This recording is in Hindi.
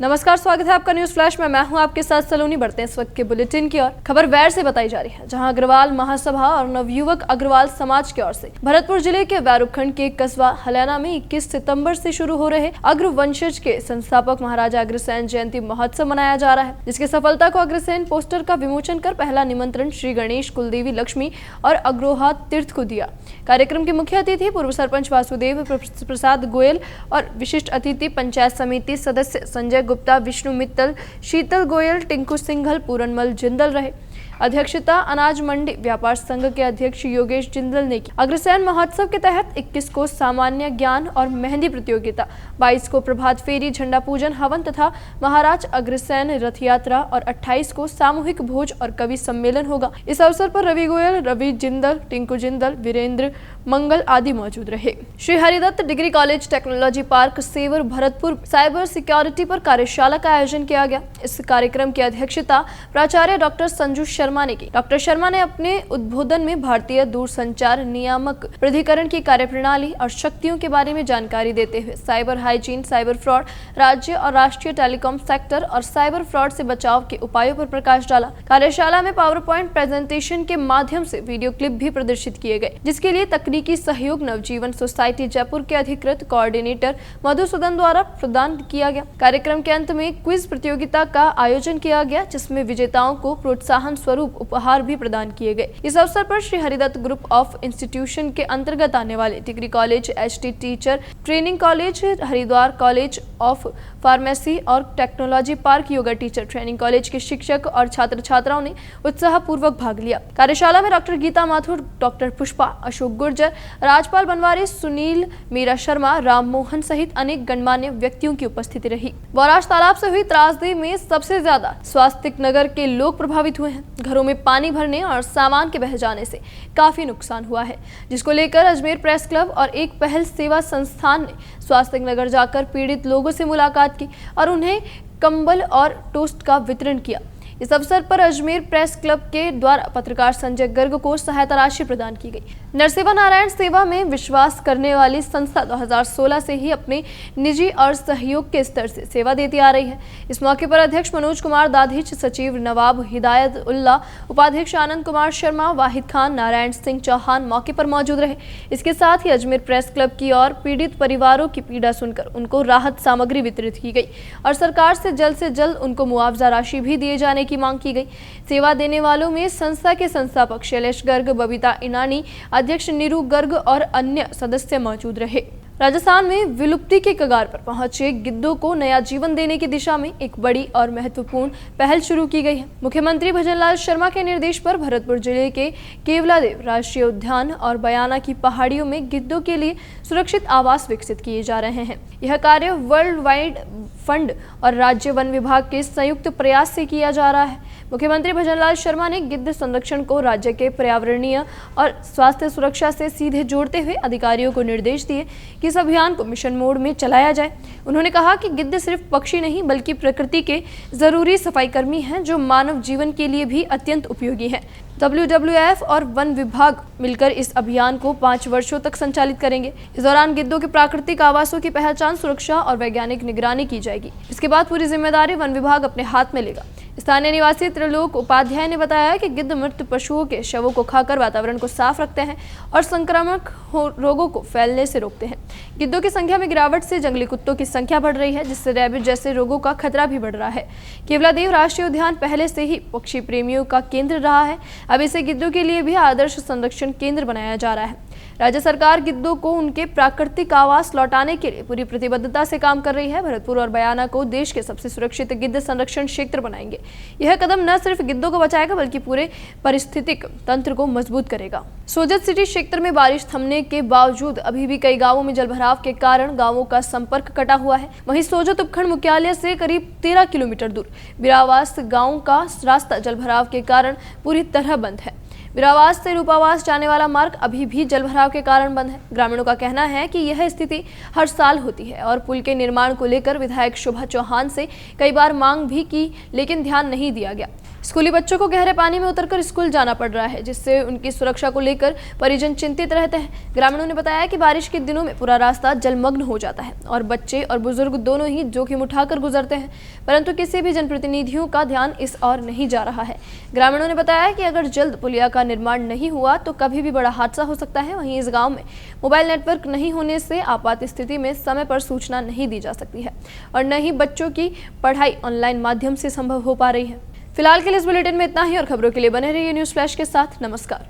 नमस्कार, स्वागत है आपका न्यूज फ्लैश में। मैं हूं आपके साथ सलोनी। बढ़ते हैं इस वक्त के बुलेटिन की ओर। खबर वैर से बताई जा रही है, जहां अग्रवाल महासभा और नवयुवक अग्रवाल समाज की ओर से भरतपुर जिले के वैर उपखंड के कस्बा हलैना में 21 सितंबर से शुरू हो रहे अग्र वंशज के संस्थापक महाराजा अग्रसेन जयंती महोत्सव मनाया जा रहा है, जिसकी सफलता को अग्रसेन पोस्टर का विमोचन कर पहला निमंत्रण श्री गणेश, कुलदेवी लक्ष्मी और अग्रोहा तीर्थ को दिया। कार्यक्रम के मुख्य अतिथि पूर्व सरपंच वासुदेव प्रसाद गोयल और विशिष्ट अतिथि पंचायत समिति सदस्य संजय गुप्ता, विष्णु मित्तल, शीतल गोयल, टिंकू सिंघल, पूरनमल जिंदल रहे। अध्यक्षता अनाज मंडी व्यापार संघ के अध्यक्ष योगेश जिंदल ने की। अग्रसेन महोत्सव के तहत 21 को सामान्य ज्ञान और मेहंदी प्रतियोगिता, 22 को प्रभात फेरी, झंडा पूजन, हवन तथा महाराज अग्रसेन रथ यात्रा और 28 को सामूहिक भोज और कवि सम्मेलन होगा। इस अवसर पर रवि गोयल, रवि जिंदल, टिंकू जिंदल, वीरेंद्र मंगल आदि मौजूद रहे। Shri Haridatt degree college technology park Sewar Bharatpur cyber security पर कार्यशाला का आयोजन किया गया। इस कार्यक्रम की अध्यक्षता प्राचार्य डॉक्टर संजू शर्मा ने की। डॉक्टर शर्मा ने अपने उद्बोधन में भारतीय दूरसंचार नियामक प्राधिकरण की कार्यप्रणाली और शक्तियों के बारे में जानकारी देते हुए साइबर हाइजीन, साइबर फ्रॉड, राज्य और राष्ट्रीय टेलीकॉम सेक्टर और साइबर फ्रॉड से बचाव के उपायों पर प्रकाश डाला। कार्यशाला में पावर पॉइंट प्रेजेंटेशन के माध्यम से वीडियो क्लिप भी प्रदर्शित किए गए, जिसके लिए तकनीकी सहयोग नवजीवन सोसाइटी जयपुर के अधिकृत कोऑर्डिनेटर मधुसूदन द्वारा प्रदान किया गया। कार्यक्रम के अंत में क्विज प्रतियोगिता का आयोजन किया गया, जिसमें विजेताओं को प्रोत्साहन स्वरूप उपहार भी प्रदान किए गए। इस अवसर पर Shri Haridatt group of institution के अंतर्गत आने वाले degree college, HT teacher training college, Haridwar college of pharmacy और technology park yoga teacher training college के शिक्षक और छात्र छात्राओं ने उत्साह पूर्वक भाग लिया। कार्यशाला में डॉक्टर गीता माथुर, डॉक्टर पुष्पा, अशोक गुर्जर, राजपाल बनवारी, सुनील, मीरा शर्मा, राम मोहन सहित अनेक गणमान्य व्यक्तियों की उपस्थिति रही। बौराश तालाब से हुई त्रासदी में सबसे ज्यादा स्वास्तिक नगर के लोग प्रभावित हुए हैं। घरों में पानी भरने और सामान के बह जाने से काफी नुकसान हुआ है, जिसको लेकर अजमेर प्रेस क्लब और एक पहल सेवा संस्थान ने स्वास्तिक नगर जाकर पीड़ित लोगों से मुलाकात की और उन्हें कंबल और टोस्ट का वितरण किया। इस अवसर पर अजमेर प्रेस क्लब के द्वारा पत्रकार संजय गर्ग को सहायता राशि प्रदान की गई। नरसेवा नारायण सेवा में विश्वास करने वाली संस्था 2016 से ही अपने निजी और सहयोग के स्तर से सेवा देती आ रही है। इस मौके पर अध्यक्ष मनोज कुमार दाधिच, सचिव नवाब हिदायत उल्ला, उपाध्यक्ष आनंद कुमार शर्मा, वाहिद खान, नारायण सिंह चौहान मौके पर मौजूद रहे। इसके साथ ही अजमेर प्रेस क्लब की ओर पीड़ित परिवारों की पीड़ा सुनकर उनको राहत सामग्री वितरित की गई और सरकार से जल्द उनको मुआवजा राशि भी दिए जाने की मांग की गई। सेवा देने वालों में संस्था के संस्थापक शैलेश गर्ग, बबीता इनानी, अध्यक्ष नीरू गर्ग और अन्य सदस्य मौजूद रहे। राजस्थान में विलुप्ति के कगार पर पहुंचे गिद्धों को नया जीवन देने की दिशा में एक बड़ी और महत्वपूर्ण पहल शुरू की गई है। मुख्यमंत्री भजनलाल शर्मा के निर्देश पर भरतपुर जिले के केवलादेव राष्ट्रीय उद्यान और बयाना की पहाड़ियों में गिद्धों के लिए सुरक्षित आवास विकसित किए जा रहे हैं। यह कार्य वर्ल्ड वाइड फंड और राज्य वन विभाग के संयुक्त प्रयास से किया जा रहा है। मुख्यमंत्री भजनलाल शर्मा ने गिद्ध संरक्षण को राज्य के पर्यावरणीय और स्वास्थ्य सुरक्षा से सीधे जोड़ते हुए अधिकारियों को निर्देश दिए कि इस अभियान को मिशन मोड में चलाया जाए। उन्होंने कहा कि गिद्ध सिर्फ पक्षी नहीं बल्कि प्रकृति के जरूरी सफाई कर्मी हैं, जो मानव जीवन के लिए भी अत्यंत उपयोगी है। WWF और वन विभाग मिलकर इस अभियान को 5 वर्षों तक संचालित करेंगे। इस दौरान गिद्धों के प्राकृतिक आवासों की पहचान, सुरक्षा और वैज्ञानिक निगरानी की जाएगी। इसके बाद पूरी जिम्मेदारी वन विभाग अपने हाथ में लेगा। स्थानीय निवासी त्रिलोक उपाध्याय ने बताया कि गिद्ध मृत पशुओं के शवों को खाकर वातावरण को साफ रखते हैं और संक्रामक रोगों को फैलने से रोकते हैं। गिद्धों की संख्या में गिरावट से जंगली कुत्तों की संख्या बढ़ रही है, जिससे रैबिट जैसे रोगों का खतरा भी बढ़ रहा है। केवलादेव राष्ट्रीय उद्यान पहले से ही पक्षी प्रेमियों का केंद्र रहा है। अब इसे गिद्धों के लिए भी आदर्श संरक्षण केंद्र बनाया जा रहा है। राज्य सरकार गिद्धों को उनके प्राकृतिक आवास लौटाने के लिए पूरी प्रतिबद्धता से काम कर रही है। भरतपुर और बयाना को देश के सबसे सुरक्षित गिद्ध संरक्षण क्षेत्र बनाएंगे। यह कदम न सिर्फ गिद्धों को बचाएगा बल्कि पूरे पारिस्थितिक तंत्र को मजबूत करेगा। सोजत सिटी क्षेत्र में बारिश थमने के बावजूद अभी भी कई गांवों में जलभराव के कारण गांवों का संपर्क कटा हुआ है। वहीं सोजत उपखंड मुख्यालय से करीब 13 किलोमीटर दूर बिरावास गांव का रास्ता जलभराव के कारण पूरी तरह बंद है। बिरावास से रूपावास जाने वाला मार्ग अभी भी जलभराव के कारण बंद है। ग्रामीणों का कहना है कि यह स्थिति हर साल होती है और पुल के निर्माण को लेकर विधायक शोभा चौहान से कई बार मांग भी की, लेकिन ध्यान नहीं दिया गया। स्कूली बच्चों को गहरे पानी में उतरकर स्कूल जाना पड़ रहा है, जिससे उनकी सुरक्षा को लेकर परिजन चिंतित रहते हैं। ग्रामीणों ने बताया कि बारिश के दिनों में पूरा रास्ता जलमग्न हो जाता है और बच्चे और बुजुर्ग दोनों ही जोखिम उठाकर गुजरते हैं, परंतु किसी भी जनप्रतिनिधियों का ध्यान इस ओर नहीं जा रहा है। ग्रामीणों ने बताया कि अगर जल्द पुलिया का निर्माण नहीं हुआ तो कभी भी बड़ा हादसा हो सकता है। वहीं इस गाँव में मोबाइल नेटवर्क नहीं होने से आपात स्थिति में समय पर सूचना नहीं दी जा सकती है और न ही बच्चों की पढ़ाई ऑनलाइन माध्यम से संभव हो पा रही है। फिलहाल के लिए इस बुलेटिन में इतना ही और खबरों के लिए बने रहिए न्यूज़ फ्लैश के साथ। नमस्कार।